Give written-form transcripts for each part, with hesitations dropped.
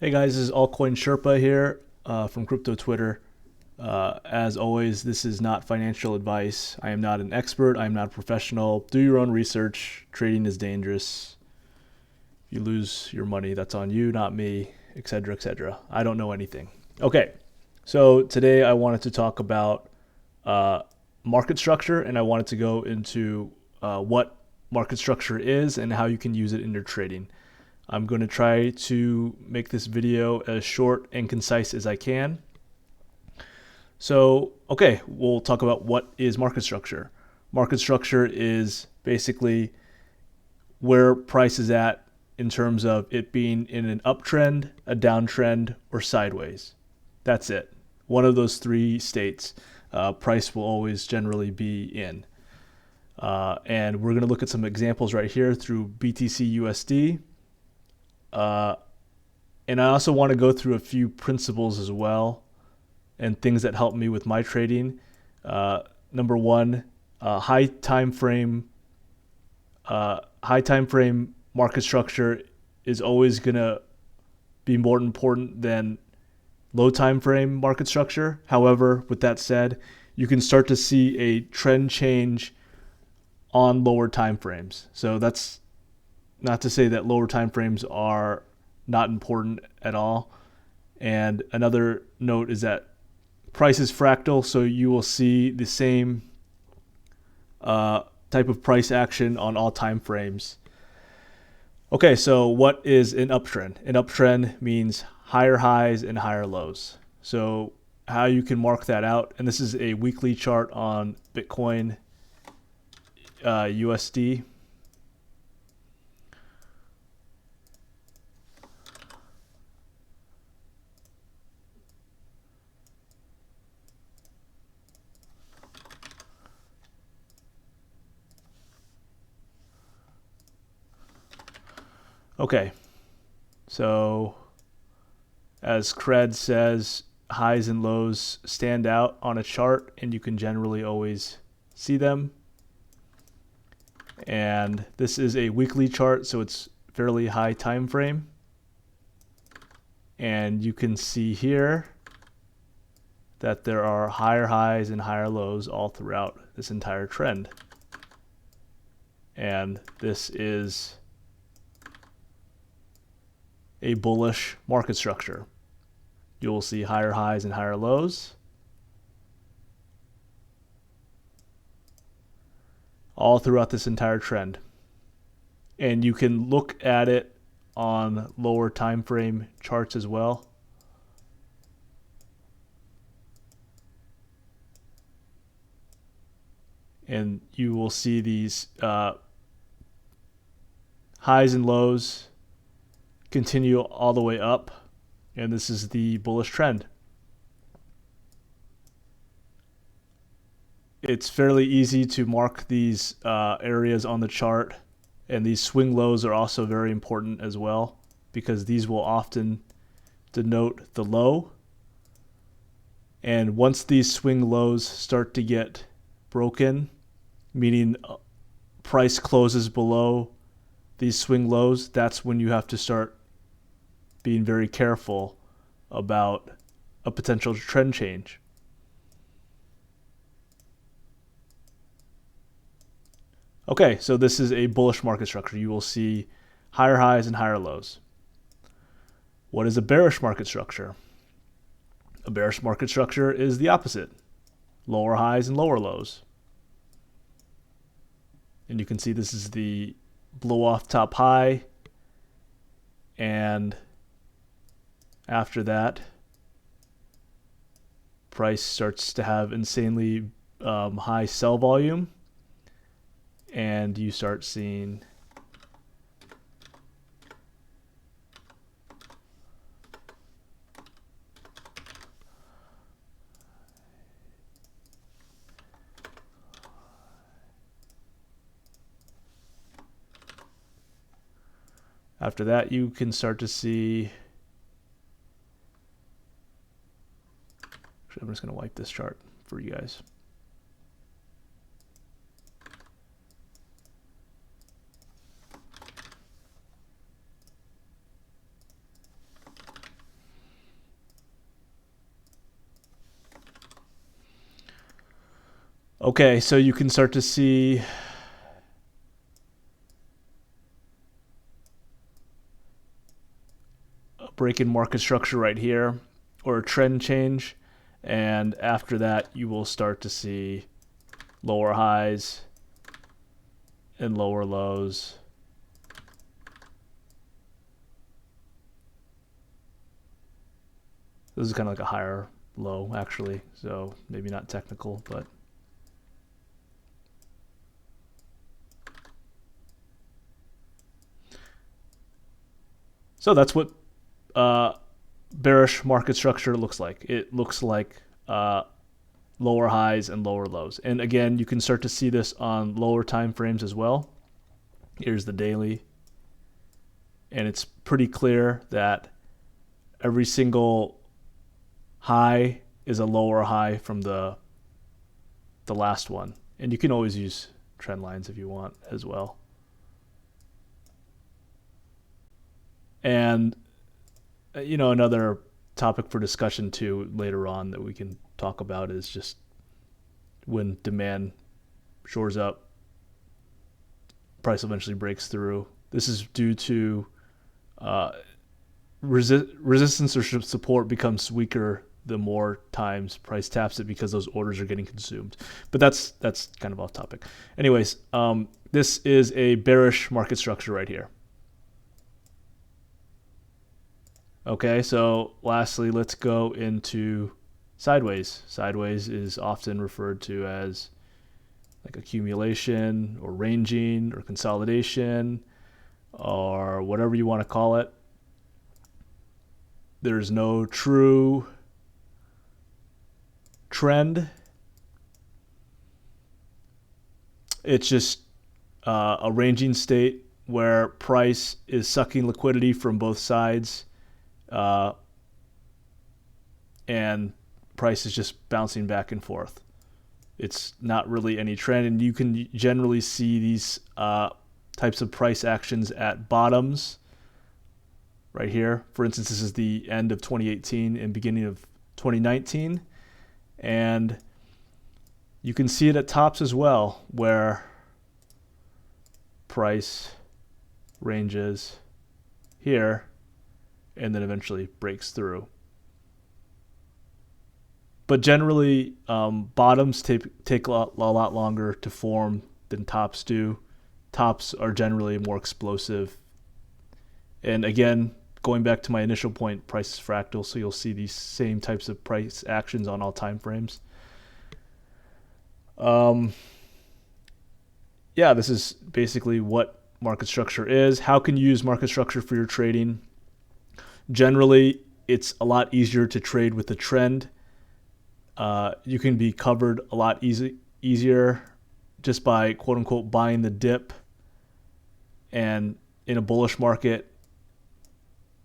Hey guys, this is Altcoin Sherpa here from Crypto Twitter. As always, this is not financial advice. I am not an expert. I am not a professional. Do your own research. Trading is dangerous. If you lose your money, that's on you, not me, etc., etc. I don't know anything. Okay, so today I wanted to talk about market structure, and I wanted to go into what market structure is and how you can use it in your trading. I'm going to try to make this video as short and concise as I can. So, okay, we'll talk about what is market structure. Market structure is basically where price is at in terms of it being in an uptrend, a downtrend, or sideways. That's it. One of those three states, price will always generally be in. And we're going to look at some examples right here through BTC USD. And I also want to go through a few principles as well and things that help me with my trading. Number one, high time frame market structure is always going to be more important than low time frame market structure. However, with that said, you can start to see a trend change on lower time frames. So that's not to say that lower time frames are not important at all. And another note is that price is fractal, so you will see the same type of price action on all time frames. Okay, so what is an uptrend? An uptrend means higher highs and higher lows. So how you can mark that out, and this is a weekly chart on Bitcoin USD. Okay, so as Cred says, highs and lows stand out on a chart and you can generally always see them. And this is a weekly chart, so it's fairly high time frame. And you can see here that there are higher highs and higher lows all throughout this entire trend. And this is a bullish market structure. You will see higher highs and higher lows all throughout this entire trend. And you can look at it on lower time frame charts as well. And you will see these highs and lows continue all the way up, and this is the bullish trend. It's fairly easy to mark these areas on the chart, and these swing lows are also very important as well because these will often denote the low. And once these swing lows start to get broken, meaning price closes below these swing lows, that's when you have to start being very careful about a potential trend change. Okay, so this is a bullish market structure. You will see higher highs and higher lows. What is a bearish market structure? A bearish market structure is the opposite. Lower highs and lower lows. And you can see this is the blow off top high, and after that price starts to have insanely high sell volume, and you start seeing after that you can start to see, I'm just going to wipe this chart for you guys. Okay, so you can start to see a break in market structure right here, or a trend change, and after that you will start to see lower highs and lower lows. This is kind of like a higher low actually, so maybe not technical, but so that's what bearish market structure looks like. It looks like lower highs and lower lows. And again, you can start to see this on lower time frames as well. Here's the daily. And it's pretty clear that every single high is a lower high from the last one. And you can always use trend lines if you want as well. And you know, another topic for discussion too later on that we can talk about is just when demand shores up, price eventually breaks through. This is due to resistance or support becomes weaker the more times price taps it because those orders are getting consumed. But that's kind of off topic. Anyways, this is a bearish market structure right here. Okay, so lastly, let's go into sideways. Sideways is often referred to as like accumulation or ranging or consolidation or whatever you want to call it. There's no true trend. It's just a ranging state where price is sucking liquidity from both sides. And price is just bouncing back and forth. It's not really any trend, and you can generally see these types of price actions at bottoms right here. For instance, this is the end of 2018 and beginning of 2019, and you can see it at tops as well, where price ranges here and then eventually breaks through. But generally, bottoms take a lot longer to form than tops do. Tops are generally more explosive. And again, going back to my initial point, price is fractal, so you'll see these same types of price actions on all time frames. Yeah, this is basically what market structure is. How can you use market structure for your trading? Generally, it's a lot easier to trade with the trend. You can be covered a lot easier just by quote unquote buying the dip. And in a bullish market,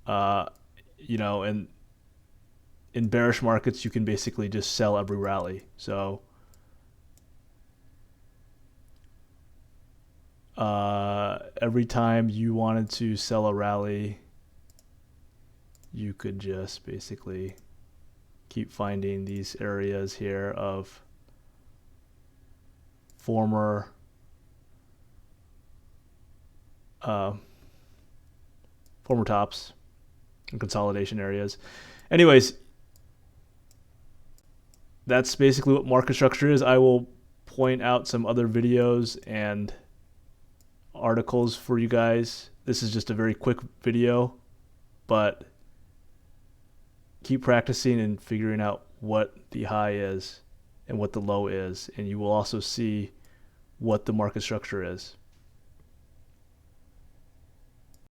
you know, and in bearish markets, you can basically just sell every rally. So every time you wanted to sell a rally, you could just basically keep finding these areas here of former tops and consolidation areas. Anyways, that's basically what market structure is. I will point out some other videos and articles for you guys. This is just a very quick video, but keep practicing and figuring out what the high is and what the low is, and you will also see what the market structure is.